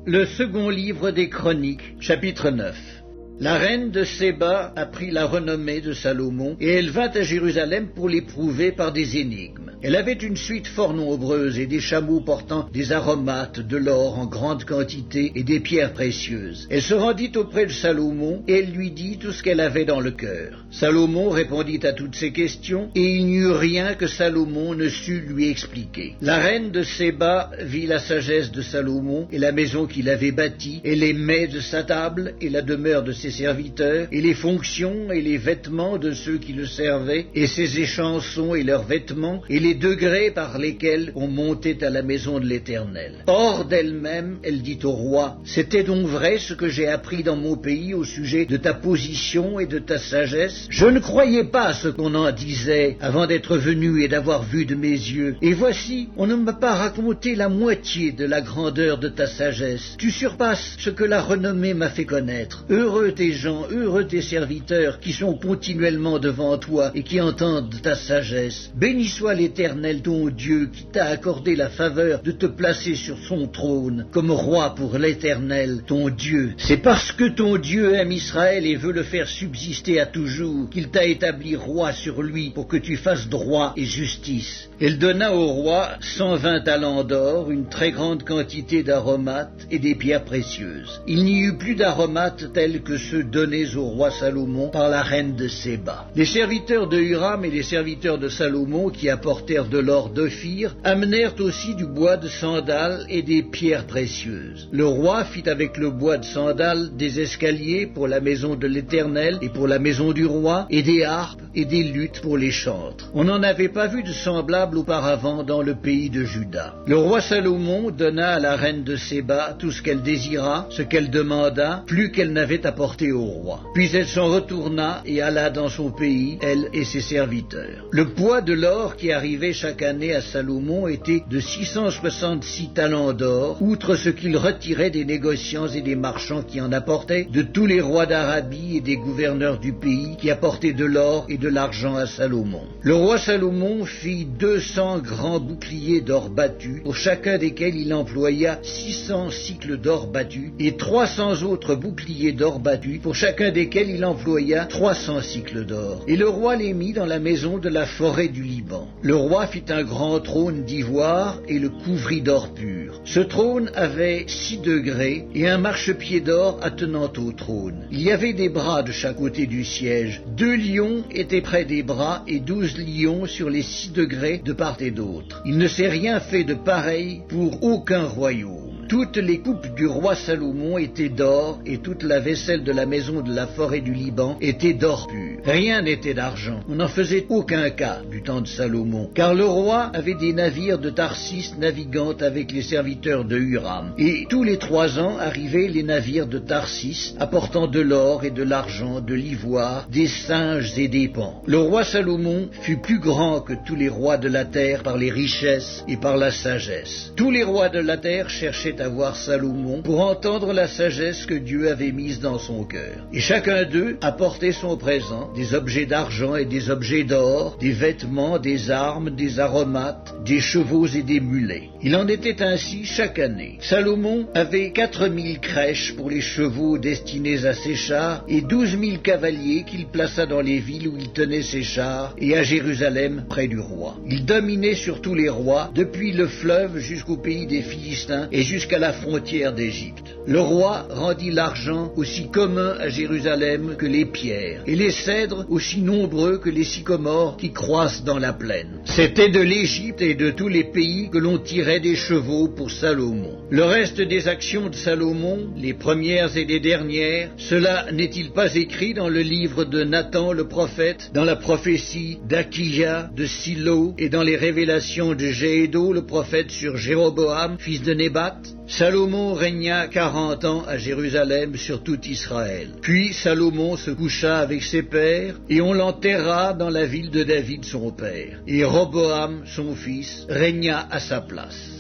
Le second livre des Chroniques, chapitre 9. La reine de Séba apprit la renommée de Salomon, et elle vint à Jérusalem pour l'éprouver par des énigmes. Elle avait une suite fort nombreuse et des chameaux portant des aromates, de l'or en grande quantité et des pierres précieuses. Elle se rendit auprès de Salomon, et elle lui dit tout ce qu'elle avait dans le cœur. Salomon répondit à toutes ses questions, et il n'y eut rien que Salomon ne sût lui expliquer. La reine de Séba vit la sagesse de Salomon, et la maison qu'il avait bâtie, et les mets de sa table, et la demeure de ses serviteurs, et les fonctions et les vêtements de ceux qui le servaient, et ses échansons et leurs vêtements, et les degrés par lesquels on montait à la maison de l'Éternel. Hors d'elle-même, elle dit au roi, « C'était donc vrai ce que j'ai appris dans mon pays au sujet de ta position et de ta sagesse? Je ne croyais pas ce qu'on en disait avant d'être venu et d'avoir vu de mes yeux. Et voici, on ne m'a pas raconté la moitié de la grandeur de ta sagesse. Tu surpasses ce que la renommée m'a fait connaître. Heureux tes gens, heureux tes serviteurs qui sont continuellement devant toi et qui entendent ta sagesse. Béni soit l'Éternel ton Dieu qui t'a accordé la faveur de te placer sur son trône comme roi pour l'Éternel ton Dieu. C'est parce que ton Dieu aime Israël et veut le faire subsister à toujours qu'il t'a établi roi sur lui pour que tu fasses droit et justice. Elle donna au roi 120 talents d'or, une très grande quantité d'aromates et des pierres précieuses. Il n'y eut plus d'aromates tels que ceux donnés au roi Salomon par la reine de Séba. Les serviteurs de Huram et les serviteurs de Salomon qui apportèrent de l'or d'Ophir amenèrent aussi du bois de sandal et des pierres précieuses. Le roi fit avec le bois de sandal des escaliers pour la maison de l'Éternel et pour la maison du roi, et des harpes et des luttes pour les chantres. On n'en avait pas vu de semblable auparavant dans le pays de Juda. Le roi Salomon donna à la reine de Séba tout ce qu'elle désira, ce qu'elle demanda, plus qu'elle n'avait apporté au roi. Puis elle s'en retourna et alla dans son pays, elle et ses serviteurs. Le poids de l'or qui arrivait chaque année à Salomon était de 666 talents d'or, outre ce qu'il retirait des négociants et des marchands qui en apportaient, de tous les rois d'Arabie et des gouverneurs du pays qui apportaient de l'or et de l'argent à Salomon. Le roi Salomon fit 200 grands boucliers d'or battu, pour chacun desquels il employa 600 cycles d'or battu, et 300 autres boucliers d'or battu, pour chacun desquels il employa 300 cycles d'or. Et le roi les mit dans la maison de la forêt du Liban. Le roi fit un grand trône d'ivoire et le couvrit d'or pur. Ce trône avait 6 degrés et un marchepied d'or attenant au trône. Il y avait des bras de chaque côté du siège. 2 lions étaient près des bras et 12 lions sur les 6 degrés de part et d'autre. Il ne s'est rien fait de pareil pour aucun royaume. Toutes les coupes du roi Salomon étaient d'or, et toute la vaisselle de la maison de la forêt du Liban était d'or pur. Rien n'était d'argent. On n'en faisait aucun cas du temps de Salomon, car le roi avait des navires de Tarsis naviguant avec les serviteurs de Huram. Et tous les 3 ans arrivaient les navires de Tarsis, apportant de l'or et de l'argent, de l'ivoire, des singes et des paons. Le roi Salomon fut plus grand que tous les rois de la terre par les richesses et par la sagesse. Tous les rois de la terre cherchaient à voir Salomon pour entendre la sagesse que Dieu avait mise dans son cœur. Et chacun d'eux apportait son présent, des objets d'argent et des objets d'or, des vêtements, des armes, des aromates, des chevaux et des mulets. Il en était ainsi chaque année. Salomon avait 4000 crèches pour les chevaux destinés à ses chars et 12 000 cavaliers qu'il plaça dans les villes où il tenait ses chars et à Jérusalem près du roi. Il dominait sur tous les rois, depuis le fleuve jusqu'au pays des Philistins et jusqu'à la frontière d'Égypte. Le roi rendit l'argent aussi commun à Jérusalem que les pierres, et les cèdres aussi nombreux que les sycomores qui croissent dans la plaine. C'était de l'Égypte et de tous les pays que l'on tirait des chevaux pour Salomon. Le reste des actions de Salomon, les premières et les dernières, cela n'est-il pas écrit dans le livre de Nathan le prophète, dans la prophétie d'Achiya, de Silo, et dans les révélations de Jéhédo le prophète sur Jéroboam, fils de Nébat? Salomon régna 40 ans à Jérusalem sur tout Israël. Puis Salomon se coucha avec ses pères, et on l'enterra dans la ville de David son père. Et Roboam, son fils, régna à sa place.